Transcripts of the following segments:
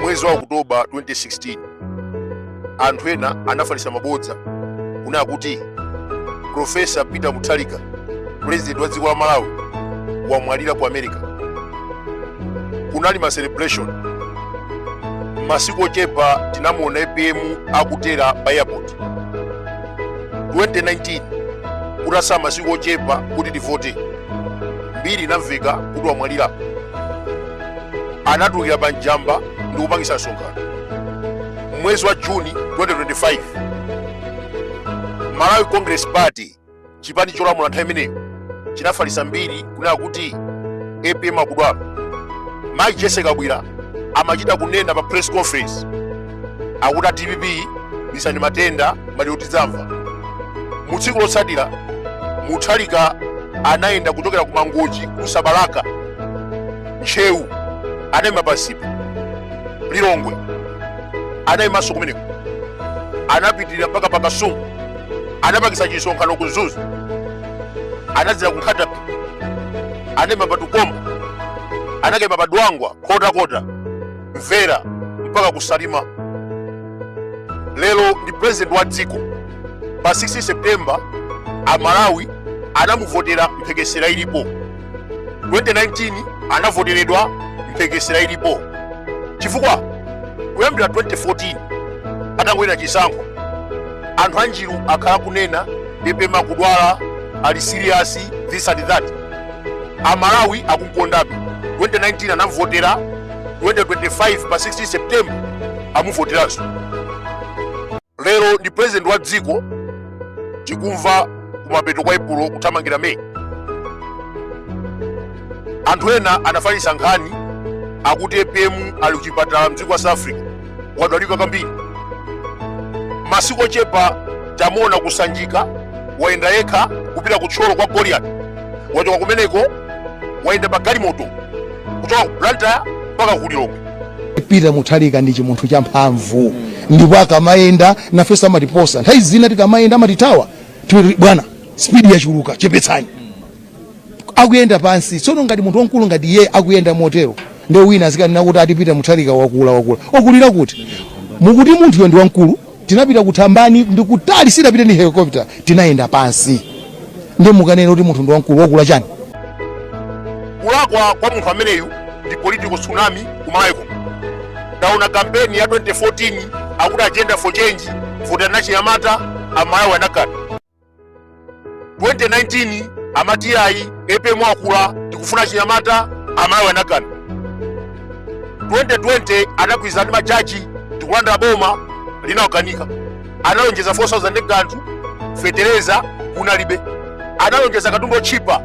mwezi wa Oktoba 2016 anthu ena anafalisa mabodza kuna kuti Profesa Peter Mutharika, president wa dziko la Malawi, wamwalira ku America. Kunali ma celebration masiku ochepa tinamuona APM akutera pa airport. 2019 kurasa masiku ochepa kuti tivote mbiri inamveka kuti wamwalira. Anatulukira pa njamba ndi kupangisa msonkhano. Mwezi wa Juni 2025 Malawi Congress Party, chipani cholamula nthawi imeneyo, chinafalisa mbiri kunena kuti APM akudwala. Mike Jesse Kabwira amachita kunena pa press conference akuti TPP bisani matenda mali utidzamva. Mu tsiku lotsatira Mutharika anayenda kuchokera ku Mangochi kusabalaka Nchewu anayima pasipo Lilongwe anayimanso kumeneko, anapitirira mpaka pa Kasungu, anapangisa chisonkhano ku Zuzu, anadzera ku Nkhatabe, anayima pa Tukombo, anakayima pa Dwangwa kota Mvera mpaka ku Salima. Lero ndi president wa dziko. Pa 16 September Amalawi anamuvotera mphekesera ilipo. 2019 anavoteredwa mphekesera ilipo. Chifukwa kuyambira 2014 atangoyera chisankho anthu anjiru akhala kunena APM akudwala, ali serious, this and that. Amalawi akunkondabe. 2019 anamvotera, 2025 pa 16 September amuvoteranso. Lero ndi president wa dziko tikumva kumapeto kwa Epulo kuthamangira Meyi. Anthu ena anafalisa nkhani akuti APM ali kuchipatala mdziko wa South Africa, wadwalika kwambiri. Masiku ochepa tamuona kusanjika waenda yekha kupita kutcholo kwa Goliath, wachoka kumeneko waenda pa galimoto kuchoka ku Blantyre mpaka ku Lilongwe. Peter Mutharika ndi munthu champhamvu, ndipo akamayenda nafesa amatiposa nthawi zina tikamayenda amatitawa bwana speed yachuluka chepetsani, akuyenda pansi. Tsono ngati munthu wankulu ngati iye akuyenda motero, nde wina azikanena kuti ati Peter Mutharika wakula okulira kuti mukuti munthu ndi wankulu. Tinapita kuthambani ndi kutali, sitapita ndi helicopter, tinayenda pansi. Nde mukanena kuti munthu ndi wankulu wakula chani? Kulakwa kwa munthu ameneyu ndi political tsunami kumayiko. Taona kampeni ya 2014 akuti agenda for change, vota na Chinyamata, Amalawi anakana. 2019 amati ayi APM akula tikufuna Chinyamata, Amalawi anakana. 2020 anakwiza ndi majaji tikulanda boma linawakanika. Analonjeza 4,000 anthu fetereza kunalibe, analonjeza katundu chipa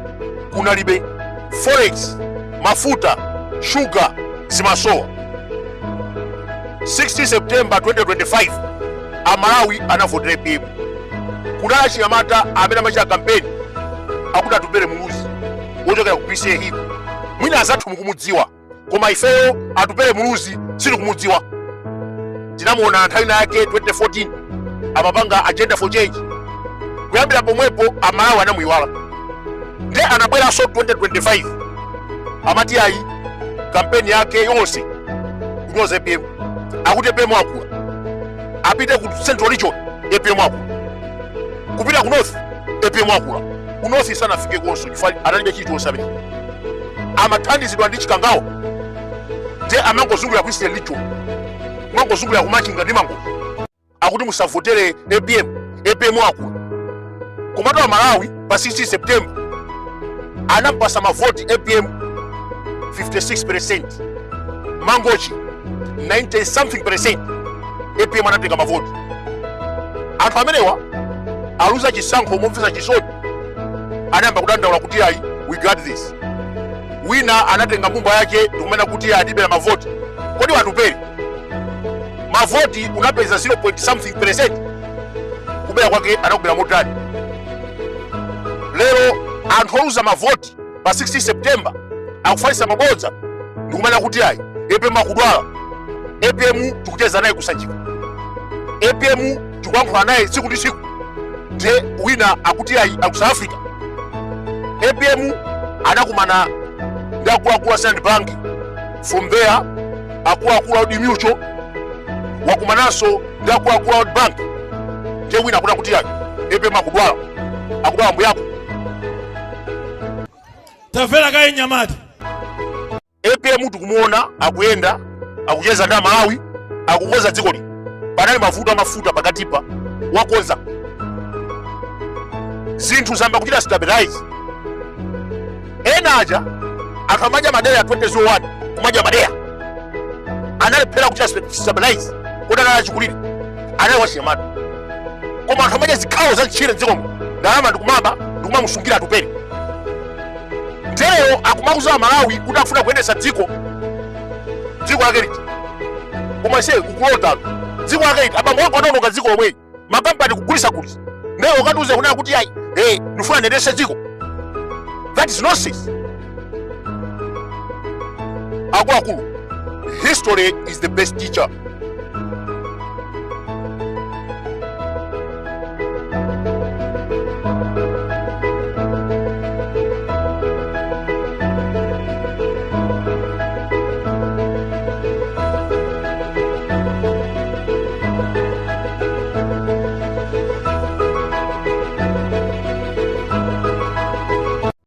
kunalibe, forex, mafuta, sugar zimasowa. 16 September 2025 Amalawi anavotera APM. Kunala Chinyamata amene amachita kampeni akuti atupere muluzi wochokera ku PCA. Mwina azathu mukumudziwa, koma ifeyo atupere muluzi sitikumudziwa. Tinamuona nthawi yake 2014 amapanga agenda for change. Kuyambira pomwepo Amalawi anamuyiwala. Nde anabweranso 2025 amati ayi kampeni yake yonse kunyoza APM. Akuti APM akula, apite ku Central Region APM akula, kupita ku North APM akula. Ku North sanafike konso chifukwa analibe chinthu osabiri. Amathandizidwa ndi chikangawo, nde amangozungulira ku Eastern Region, mangozungulira ku Machinga ndi Mango, akuti musavotere APM akula. Komatu Amalawi pa 16 September anampasa mavoti APM 56%, Mangochi 90 something percent. APM anatenga mavoti. Anthu amenewa aluza chisankho momvesa chisoni, anayamba kudandaula kuti ayi we got this. Wina anatenga mbumba yake ndikumena kuti adibe na mavoti. Kodi watupere mavoti unapeza 0 something percent, kubera kwake anakubera motani. Lero anthu oluza mavoti pa 16 September akufalisa mabodza ndikumena kuti ayi APM akudwala, APM tikucheza naye kusanjika, APM tikuyankhula naye tsiku ndi tsiku. Nde wina akuti ayi aku South Africa. APM anakumana ndi akuluakulu a Standard Bank from there akuluakulu Old Mutual wakumananso ndi akuluakulu World Bank te wina akuna kuti yake EPM akudwala mbuye yako tafera kaye Nyamata EPM tikumuona akuyenda akucheza ndi Malawi akukonza dziko lino panali mafuta pakatipa wakonza zinthu zamba kuchita stabilize ena aja akamadya madera ya 2001 kumadya madera analephera kuchita stabilize kuti analachikulire anali wachinyamata koma akamadya zikhawo za ntchire mdzikomo ndalama ndikumamusungira atupere mtereyo akumakuza Malawi kuti akufuna kuyendesa dziko lake liti koma ise ukulota dziko lake liti abambo wako anaononga dziko lomwe makampani kugulisa lero ukatiuze kunena kuti ayi ndifuna ndiyendese dziko. That is nonsense. Akuluakulu, history is the best teacher.